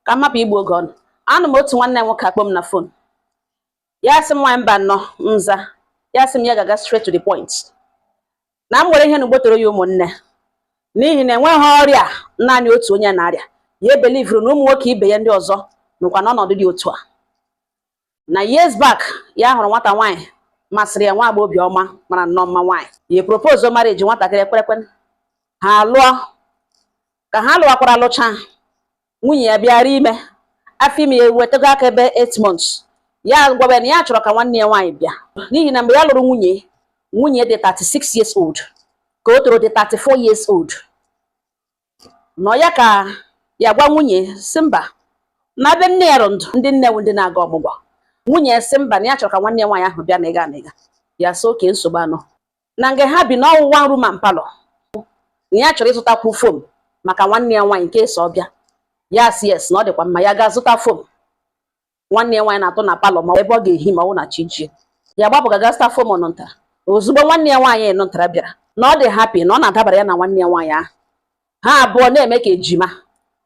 ka mapụ igbu oge ọnụ. Anụ m otu nwanne m nwoke akpọ m na fon, ya sị m nwaanyị mba nọ nza, ya sị m ya ga-aga straight to the point na m nwere ihe na ugbotoro ya ụmụnne, n'ihi na enweghị ọrịa naanị otu onye na-arịa. Ya ebelivuru na ụmụ nwoke ibe ya ndị ọzọ nọkwa n'ọnọdụ dị otu a. Na years back ya hụrụ nwata nwaanyị masịrị ya, nwa agba obiọma mara nnọọ mma nwaanyị. Ya propose marriage, nwatakịrị ekwerekwe, ha alụọ. Ka ha lụwakwara alụcha, nwunye ya bịara ime, afọ ime ya wetago aka ebe 8 months. Ya gwabe na ya chọrọ ka nwanne ya nwaanyị bịa, n'ihi na mgbe ya lụrụ nwunye dị 36 years old ka o toro dị 34 years old. Nọ ya ka ya gwa nwunye sị mba na be nne ya rụ ndụ, ndị nne ndị na-aga ọmụgwọ. Nwunye sị mba na ya chọrọ ka nwanne ya nwaanyị ahụ bịa na ịga. Ya sị oke, nsogbu anọ na nga ha bi n'ọwụwa room and parlour, na ya chọrọ ịzụtakwu fom maka nwanne ya nwaanyị nke so ọbịa. Ya sị yes na ọ dịkwa mma, ya ga-azụta fom. Nwanne ya nwaanyị na-atụ na palọ ma ebe ọ ga-ehi ma ọ na chi jie. Ya gbapụ ga zụta fom ọ nụntara. Ozugbo nwanne ya nwaanyị nụntara bịara, na ọ dị happy na ọ na-adabara ya na nwanne ya nwaanyị ahụ. Ha abụọ na-eme ka ejima.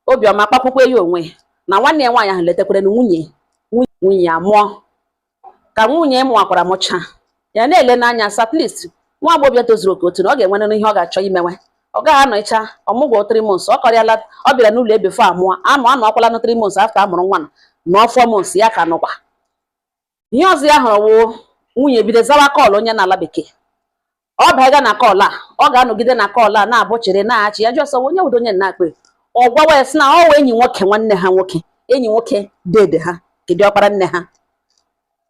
Obiọma kpakwukwe ya onwe na nwanne ya nwaanyị ahụ letakwara na nwunye amụọ. Ka nwunye mụwakwara mụcha, ya na-ele n'anya at least nwa agbọghọ tozuru oke otu na ọ ga-enwere ihe ọ ga-achọ imenwe. Ọ gaghị anọcha ọmụgwọ 3 months, ọ kọrịala, ọ bịara n'ụlọ ebe fọ amụọ anụ akwala na 3 months after amụrụ nwa na 4 months ya ka nọkwa. Ihe ọzọ ya hụrụ wụ nwunye bido zawa kọọlụ onye n'ala bekee. Ọ baga na kọọlụ a, ọ ga-anọgide na kọọlụ a na-abụchiri na-achị ya jụọ onye ụdị onye na-akpe. Ọ gwawa ya sị na ọ wụ enyi nwoke nwanne ha nwoke, enyi nwoke dede ha, kedu ọkpara nne ha,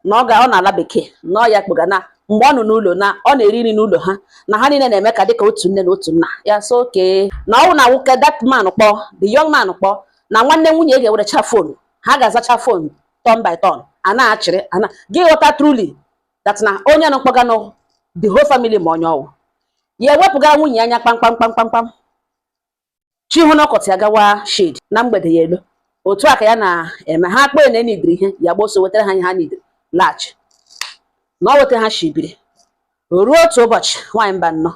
na ọ n'ala bekee na ọ ya kpụga na mgbe ọ nọ n'ụlọ na ọ na-eri nri n'ụlọ ha, na ha niile na-eme ka dịka otu nne na otu nna. Ya so oke na ọ na nwoke that man kpọ, the young man kpọ na nwanne nwunye ga-ewerecha fon, ha ga-azacha fon turn by turn, a na-achịrị gị ghọta truly that na onye nọ kpọga nọ the whole family ma onye ọwụ. Ya ewepụga nwunye anya kpamkpam chi hụ na ọkọtị agawa shade na mgbede ya elu. Otu a ka ya na-eme. Ha kpee na enidiri ihe, ya gboso wetara ha ihe ha nidiri laghachi na ọ wetara ha shibiri. Ruo otu ụbọchị nwaanyị mba nnọọ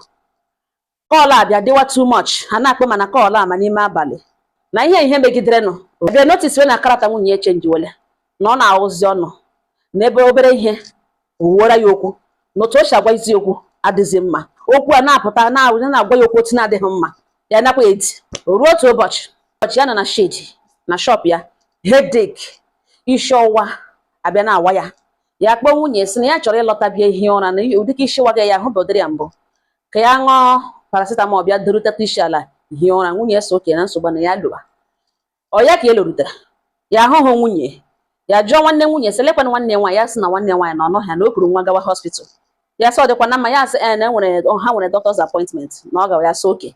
kọọlụ abịa dịwa too much, ha na-akpọ mana kọọlụ ama n'ime abalị na ihe megidere nọ. Bịa notice na karata nwunye echenjiwele, na ọ na-ahụzi ọnụ n'ebe obere ihe owuwara ya okwu na otu o si agwa isi okwu adịghị mma. Okwu a na-apụta na-agwa ya okwu otu na-adịghị mma, ya nakwa edi. Ruo otu ụbọchị ya nọ na shade na shop ya, headache, isi ọwụwa abịa na-awa ya. Ya kpọọ nwunye sị na ya chọrọ ịlọta bịa ihe ụra na ụdịka isi waga ya ahụ bọdịrị ya mbụ, ka ya ṅụọ paracetamol bịa doruteta isi ala hie ụra. Nwunye so oke na nsogbu na ya lụwa. Ọ ya ka e lụrutere ya ahụhụ nwunye. Ya jụọ nwanne nwunye sị lekwana nwanne nwaanyị, ya sị na nwanne nwaanyị na ọnọhịa na o kuru nwa gawa hospital. Ya sị ọ dịkwa na mma, ya sị na ha nwere doctor's appointment na ọ gawa. Ya sị oke.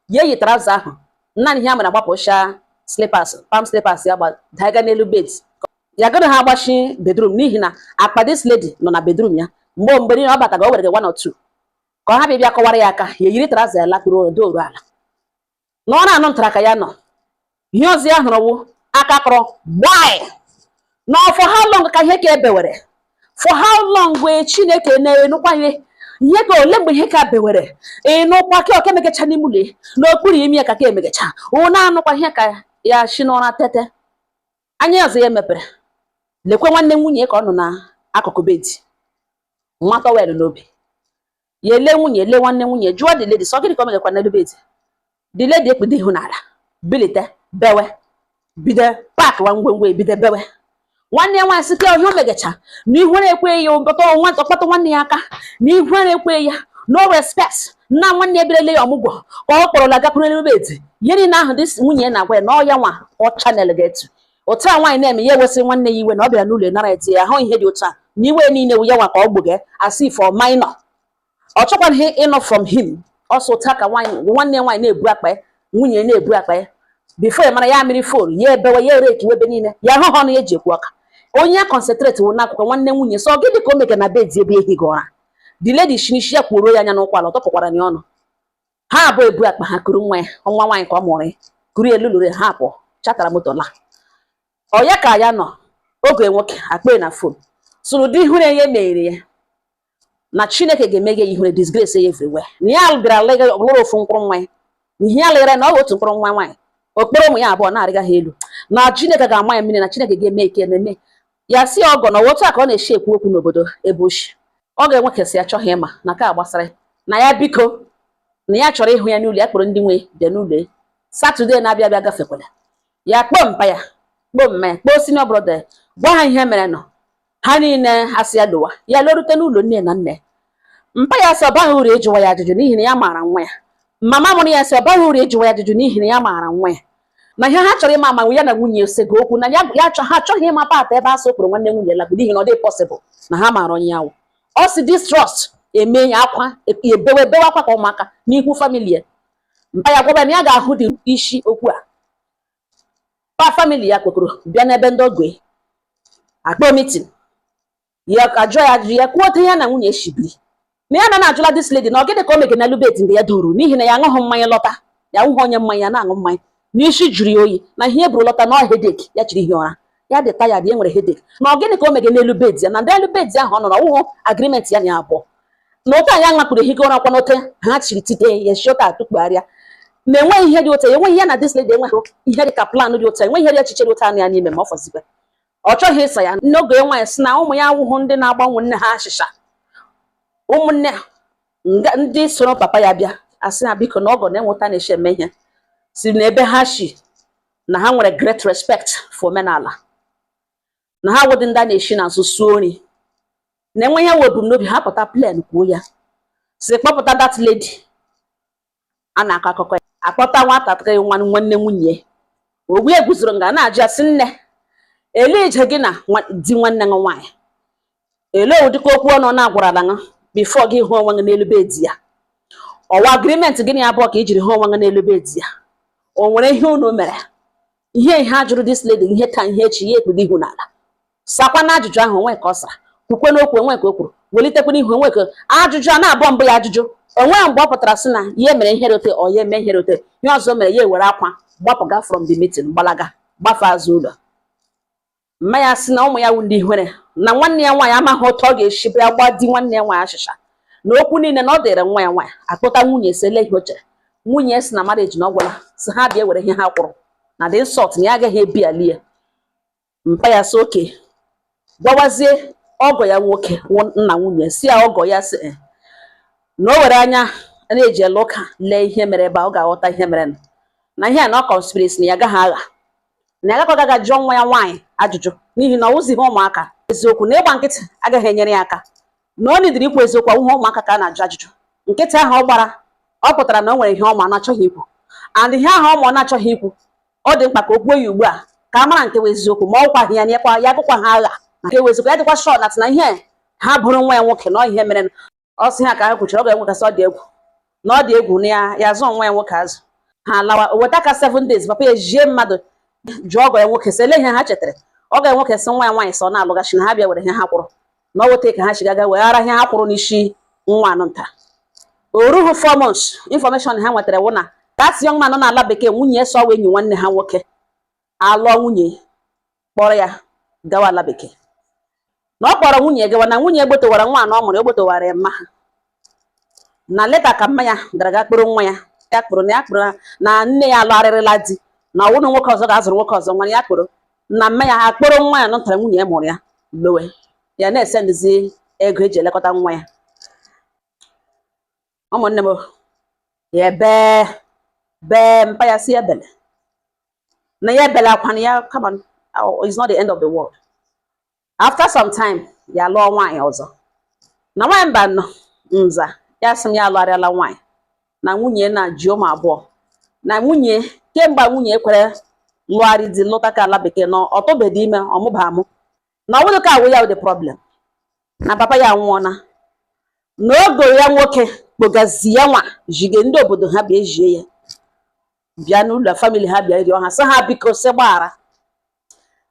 Ya yi trouser ahụ, naanị ihe a mere agbapụcha slippers, palm slippers ya daga n'elu bed. Ya gana ha agbachi bedroom n'ihi na akpa this lady nọ na bedroom ya. Mgbe niile ọ bataga o were 1 or 2 ka ọ ha bịa kọwara ya aka, ya yiri trouser ya lakpụrụ odo ala na ọ na-anụ ntara ka ya nọ. Ihe ọzọ ya hụrụ wụ aka kọrọ gbaa na for how long ka ihe ka ebewere, for how long wee Chineke na-enukwa ihe ka ole mgbe ihe ka bewere ịnụkwa ka oke megecha n'ime ụlọ n'okpuru imi ya ka emegecha ọ na-anụkwa ihe ka ya shi n'ụra tete. Anya ọzọ ya mepere, lekwe nwanne nwunye ka ọ nọ na akụkụ bedi, nwata wel n'obi. Ya ele nwunye, ele nwanne nwunye, jụọ the lady sọ gịnị ka ọ megakwa n'elu bedi. The lady ekpede ihu n'ala, bilite bewe, bido pak wa ngwengwe bido bewe. Nwanne ya nwaanyị sị ka ihe o megacha na ihu na-ekwe ya ọkpọtọ nwanne ya aka na ihu na-ekwe ya no respect na nwanne ya birele ya ọmụgwọ ka ọ kpọrọ la gakwuru n'elu bedi. Ihe niile ahụ dị nwunye na-agwa ya na ọ ya nwa ọ chanel ga-etu. Otu a nwaanyị na-eme ya ewesị nwanne ya iwe na ọ bịara n'ụlọ nara eti ya ahụ ihe dị otu a na iwe niile wu ya nwa ka ọ gbuge asị for minor. Ọ chọkwana ihe ịnọ from him. Ọsọ ụta ka nwanne ya nwaanyị na-ebu akpa ya, nwunye na-ebu akpa ya. Before ya mara ya mmiri fon ya ebewe ya ere ekiwe ebe niile ya ahụ ọnụ ya eji ekwu ọka. Onye ya concentrate wụ n'akwụkwọ nwanne nwunye so gịnị ka o mege na bed ebe ehi gị ụra. The lady shinishi ya kwuruo ya anya n'ụkwala, ọ tọpụkwara ya ọnụ. Ha abụọ ebu akpa ha kuru nwa ya, nwa nwaanyị ka ọ mụrụ, kuru elu lụrụ ha apụ chatara moto la. Ọ ya ka ya nọ oge nwoke akpe na fon sụrụ dị ihu na-enye mere ya na Chineke ga-emege ihu na disgrace ya everywhere. Na ya bịara lụrụ ofu mkpụrụ nwa ya, ihe ya lere na ọ otu mkpụrụ nwa nwaanyị okporo ụmụ ya abụọ na-arịga ha elu na Chineke ga-ama ya mmiri na Chineke ga-eme ike na-eme ya si ọgọ na otu a ka ọ na-eshi ekwu okwu n'obodo ebe oshi ọ ga-enwe kesị ya chọghị ịma na ka gbasara na ya biko na ya chọrọ ịhụ ya n'ụlọ ya kpọrọ ndị nwe bịa n'ụlọ Satọde na-abịa abịa gafekwala ya kpọọ mpa ya kpọọ mma ya kpọọ senior brother gwa ha ihe mere nọ ha niile asị ya dowa ya lorute n'ụlọ nne na nne mpa ya sị ọ baghị uru ịjụwa ya ajụjụ n'ihi na ya maara nwa ya mama mụrụ ya sị ọ baghị uru ịjụwa ya ajụjụ n'ihi na ya maara nwa ya na ihe ha chọrọ ịma ama ya na nwunye osego okwu na ha achọghị ịma pata ebe a sopụrụ nwanne nwunye lagbo n'ihi na ọ dị pọsịbụl na ha maara onye ahụ ọ si distrọst eme ya akwa ebewe akwa ka ụmụaka n'ihu famili ya mpa ya gwaba na ya ga-ahụ dị isi okwu a pa famili ya kpekọrọ bịa n'ebe ndị ogwe akpọ mitin ya ajụọ ya ajụjụ ya kwuo otu ya na nwunye shibiri na ya na-ajụla dis lady na ọ gịnị ka o mege na lubet mgbe ya duru n'ihi na ya aṅụghị mmanya lọta ya nwụghị onye mmanya na-aṅụ mmanya n'isi jụrụ ya oyi na ihe buru lọta na hedek ya chiri ihe ụra ya dị tayad ya nwere hedek na ọ gịnị ka o mege n'elu bed ya na ndị elu bed ahụ ọ nọ n'ọwụhụ agrimenti ya na abụọ na otu anyị aṅapụrụ ihe ụra kwa n'ote ha chiri tite ya shiota atụkpugharịa na enweghị ihe dị ụtọ enweghị ya na dis lady enweghị ihe dị ka plan dị ụtọ enweghị ihe dị echiche dị ụtọ anụ ya n'ime ma ọ fọzikwa ọ chọghị ịsa ya n'oge nwaanyị si na ụmụ ya awụhụ ndị na-agbanwe nne ha achịcha ụmụnne ndị soro papa ya bịa asị ha biko na ọgọ na-enweta na-eche eme ihe si n'ebe ha shi na ha nwere great respect for omenala na ha wụdị ndị a na-eshi na azụ suo nri na enwe ihe webum n'obi ha pụta plen kwuo ya si kpọpụta that lady a na-akọ akụkọ ya akpọta nwatakịrị nwanne nwunye ogbu eguzoro nga na-ajụ ya sị nne ele ije gị na di nwanne gị nwaanyị ele ụdịka okwu ọnụ na-agwarala gị bifo gị hụ onwe gị n'elu bedi ya ọwa agrimenti gịnị abụọ ka i jiri hụ onwe gị n'elu bedi ya o nwere ihe unu mere ihe ha jụrụ dis lady ihe ka ihe echi ya ekpudo ihu n'ala sakwa na ajụjụ ahụ onwe ka ọ sara kwukwe n'okwu enwe ka o kwuru welitekwa n'ihu enwe ka ajụjụ a na-abụọ mbụ ya ajụjụ onwe mgbe ọ pụtara sị na ya mere ihe rote ọ ya eme ihe rote ihe ọzọ mere ya ewere akwa gbapụga from the meeting gbalaga gbafe azụ ụlọ mma ya sị na ụmụ ya wụ ndị ihere na nwanne ya nwaanyị amaghị otu ọ ga-esi bịa gba di nwanne ya nwaanyị achịcha na okwu niile na ọ dịrị nwa ya nwaanyị akpụta nwunye si ele ihe o chere nwunye si na marriage na ọ gwara si ha bịa were ihe ha kwụrụ na the insult na ya agaghị ebiali ya mpa ya sị oke gwawazie ọgọ ya nwoke nna nwunye si ya ọgọ ya si na o were anya na-eji ele ụka lee ihe mere ebe ọ ga-aghọta ihe mere na ihe a na ọ conspiracy na ya agaghị agha na ya agaghị aga jụọ nwa ya nwaanyị ajụjụ n'ihi na ọ wụzighị ụmụaka eziokwu na ịgba nkịtị agaghị enyere ya aka na ọ nidiri ikwu eziokwu awụghị ụmụaka ka a na-ajụ ajụjụ nkịtị ahụ ọ gbara ọ pụtara na o nwere ihe ọma na-achọghị ikwu and ihe ahụ ọma ọ na-achọghị ikwu ọ dị mkpa ka o kwuo ya ugbu a ka a mara nke wụ eziokwu ma ọ gwaghị ya nyekwa ya gụkwa ha agha na nke wụ eziokwu ya dịkwa shọ na ihe ha bụrụ nwa ya nwoke na ihe mere ọ sị ha ka ha kwuchara ọ ga-enwe kasị ọ dị egwu na ọ dị egwu na ya zụọ nwa ya nwoke azụ ha lawa o weta ka 7 days papa ya jie mmadụ jụọ ọgọ ya nwoke sị ele ihe ha chetara ọ ga-enwoke sị nwa ya nwaanyị sọ na-alụgachi na ha bịa were ihe ha kwụrụ na ọ weta ka ha chigaga weghara ihe ha kwụrụ n'isi nwa anụ nta o rughị 4 months information ha nwetara wụ na that young man nọ n'ala bekee nwunye so enyi nwanne ha nwoke alụọ nwunye kpọrọ ya gawa ala bekee na ọ kpọrọ nwunye gawa na nwunye egbotowara nwa anọ ọ mụrụ egbotowara ya mma ha na leta ka mma ya gara ga kpụrụ nwa ya ya kpụrụ na ya kpụrụ na nne ya alụgharịrịla di na ọwụna nwoke ọzọ ga-azụrụ nwoke ọzọ nwa ya kpụrụ na mma ya ha kpụrụ nwa ya nọtara nwunye ya mụrụ ya lowe ya na-esendizi ego eji elekọta nwa ya ụmụnne m ya bee mpa ya si ebele na ya ebele akwa na ya come on it's not the end of the world after some time ya lụọ nwaanyị ọzọ na nwaanyị mba nọ nza ya sị m ya alụgharịala nwaanyị na nwunye na ji ụmụ abụọ na nwunye kemgbe nwunye kwere lụgharị di lụta ka ala bekee na ọtụbedị ime ọmụba amụ na ọ bụrụ ka awụ ya the problem na papa ya nwụọna na ogo ya nwoke kpogazi ya nwa jige ndị obodo ha bịa ejie ya bịa n'ụlọ famili ha bịa rịọ ha sị ha biko sị gbaghara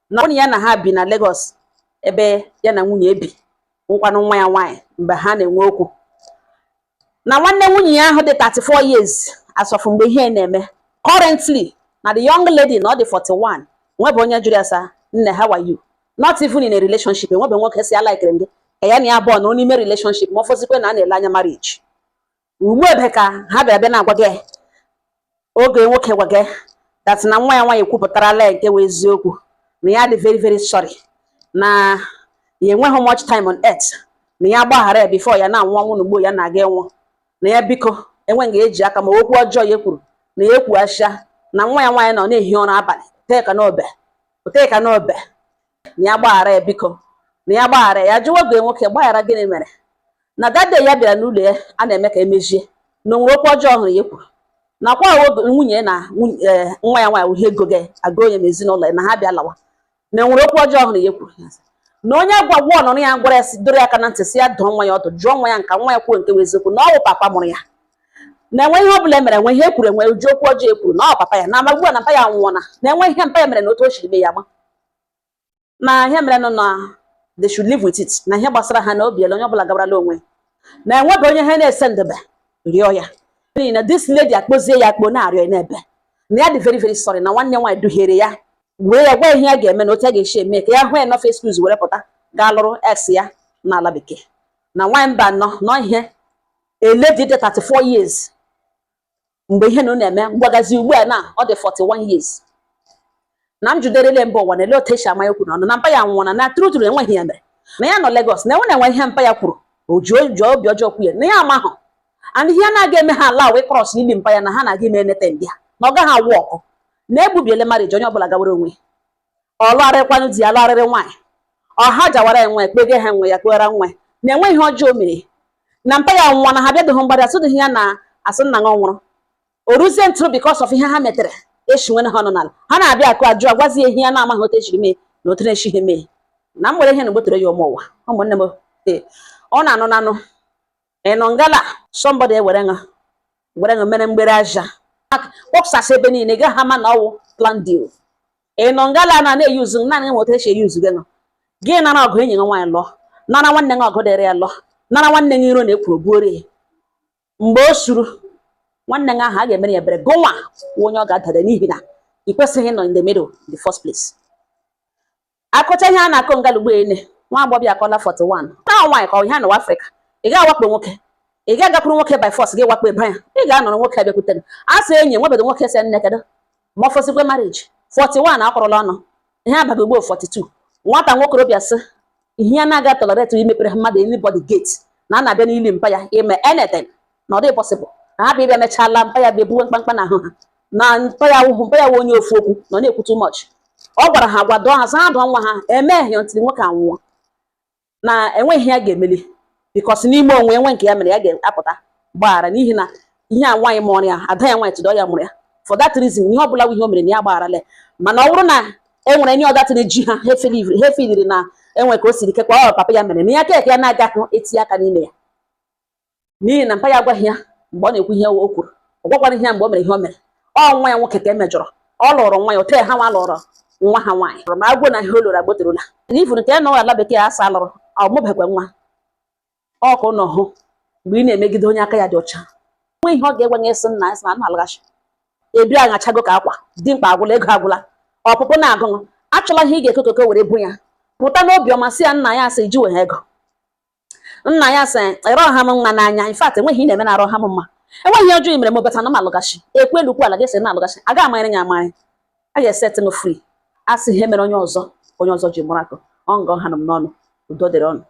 na nwunye ya na ha bi na Lagos ebe ya na nwunye bi nkwanụ nwa ya nwaanyị mgbe ha na-enwe okwu na nwanne nwunye ya ahụ dị 34 years asọfụ mgbe ihe na-eme currently na the young lady na ọ dị 41 nwebe onye jụrụ ya sa nne how are you not even in a relationship nwebe nwoke si alikere gị ka ya na ya abụọ na n'ime relationship ma ọ fọzikwe na a na-ele anya marriage ugbu ebe ka ha bịara bịa na-agwa gị oge nwoke gwa gị that na nwa ya nwaanyị kwupụtarala nke wee eziokwu na ya dị very sorry na ya enweghị much time on earth na ya gbaghara before ya na-anwụ ọnwụ n'ugbo ya na-aga ịnwụ na ya biko enweghị eji aka ma okwu ọjọọ ya kwuru na ya ekwu asha na nwa ya nwaanyị nọ na-ehi ụra abalị teka n'obe na ya gbaghara ya biko na ya gbaghara ya jụwa oge nwoke gbaghara gịnị mere na dade ya bịara n'ụlọ ya a na-eme ka emejie na onwere okwu ọjọọ ọhụrụ ya kwuru nakwa nwunye na nwa ya nwaanyị uhie ego gị aga onye ma ezinụlọ ya na ha bịa lawa na enwere okwu ọjọọ ọhụrụ ya kwuru na onye gwagwa ọnọrọ ya gwara ya si doro ya aka na ntị si ya dụọ nwa ya ọdụ jụọ nwa ya nka nwa ya kwuo nke wee eziokwu na ọ bụ papa mụrụ ya na enwe ihe ọ bụla emere enwe ihe ekwuru enwe uju okwu ọjọọ ekwuru na ọ papa ya na amagbu na mpa ya nwụọna na enwe ihe mpa ya mere na otu o siri mee ya ma na ihe mere nọ na they should live with it na ihe gbasara ha na obi ele onye ọbụla gabarala onwe na enwebe onye ha na-ese ndebe rịọ ya n'ihi na this lady akpozie ya akpo na-arịọ n'ebe na ya dị very sorry na nwanne nwaanyị duhiere ya wee ya gwa ihe ya ga-eme na otu a ga-esi eme ka ya hụ enough excuse were pụta gaa lụrụ ex ya n'ala bekee na nwaanyị mba nọ ihe a lady dị 34 years mgbe ihe na ọ na-eme mgbagazi ugbu a na ọ dị 41 years na m juderele mba ụwa na ele otu esi ama ya kwuru ọnụ na mpa ya nwụọ na truturu enweghị ya mere na ya nọ Lagos na enwe ihe mpa ya kwuru o ji obi ọjọọ kwuye na ya amahụ and ihe na-aga eme ha ala wee cross ili mpa ya na ha na-aga ime nete ndị na ọ gaghị awụ ọkụ na egbubiele marriage onye ọbụla gawara onwe ọlụgharịkwanụ di ya lụgharịrị nwaanyị ọha jawara enwe kpege ha enwe ya kpegara nwa na enwe ihe ọjọọ mere na mpa ya nwa na ha bịadịghị mgbada asụdịghị ya na asị nna ọ nwụrụ o ruzie ntụrụ because of ihe ha metere eshinwe ha nọ n'ala ha na-abịa akụ ajụ agwazie ihe ya na-amaghị otu echiri mee na otu na-echighị mee na m nwere ihe na gbotere ya ụmụ ụwa ụmụnne m ọ na-anụ nanụ ịnọ ngala somebody were ṅụ mere mgbere aja kpọpụsasị ebe niile ga ha ma na ọwụ plan deal ịnọ ngala na-eyuzu naanị nweta esi eyuzu gị nara ọgụ enyi gị nwaanyị lụọ nara nwanne gị ọgụ dịrị ya lụọ nara nwanne gị iro na-ekwuru buorie mgbe o suru nwanne gị ahụ a ga-emere ya ebere gụnwa onye ọ ga-adada n'ihi na ị kwesịghị ịnọ in the middle in the first place akọcha ihe a na-akọ ngala ugbo ene nwa agbọbịa akọla 41 na nwaanyị ka ihe n'ụwa Afrịka ị ga-awakpo nwoke ị ga-agakwuru nwoke by force gị wakpo ebe ya ị ga-anọrọ nwoke abịakwutere a sị enyi nwebedo nwoke si nne kedo ma ọfọsikwe marriage 41 akọrọla ọnụ ihe abaghị ugbo 42 nwata nwokorobịa sị ihe ya na-aga tolerate imepere mmadụ anybody gate na a na-abịa n'ili mpa ya ime anything na ọ dị possible na ha bịa mechala mpa ya bịa ebuwe mkpamkpa na ahụ ha na mpa ya onye ofu okwu na ọ na-ekwu too much ọ gwara ha gwado ha sa dụọ nwa ha emeghe ntiri nwoke anwụọ na enweghị ihe ya ga-emeli because n'ime onwe enwe nke ya mere ya ga-apụta gbaghara n'ihi na ihe a nwaanyị mụrụ ya ada ya nwaanyị tụdọ ya mụrụ ya for that reason ihe ọbụla ihe o mere na ya gbagharala mana ọ bụrụ na enwere nye ọdatịrị ji ha ha filiri na enwe ka o siri kekwa ọ papa ya mere na ya keke ya na-aga ahụ etinye aka n'ime ya n'ihi na mpa ya agwaghị ya mgbe ọ na-ekwu ihe o kwuru ọ gwakwara ihe ya mgbe o mere ihe o mere ọ nwa ya nwoke ka emejọrọ ọ lụrụ nwa ya ote ha nwa lụrụ nwa ha nwaanyị ma agwụ na ihe o lụrụ agboterela n'ifu nke nọ ala bekee asa lụrụ ọ mụbekwa nwa ọ ka ụnọ hụ mgbe ị na-emegide onye aka ya dị ọcha nwe ihe ọ ga-egwenye esi nna esi na na-alaghachi ebi aṅachago ka akwa dị mkpa agwụla ego agwụla ọpụpụ na-agụṅụ achọla ihe ị ga-ekokoko were bụ ya pụta n'obiọma si ya nna ya asị ji wee ego nna ya sị ere ọha m nwa n'anya in fact enweghị ị na-eme na arụ ọha m mma enweghị ọjọọ mere m bata na m alụgachi ekwe elukwu ala ga-esi na-alụgachi aga amanyere ya amanya a ga-esetịnụ free a sị ihe mere onye ọzọ ji mụrụ akụ ọ ngọ ha nọ m n'ọnụ udo dịrị ọnụ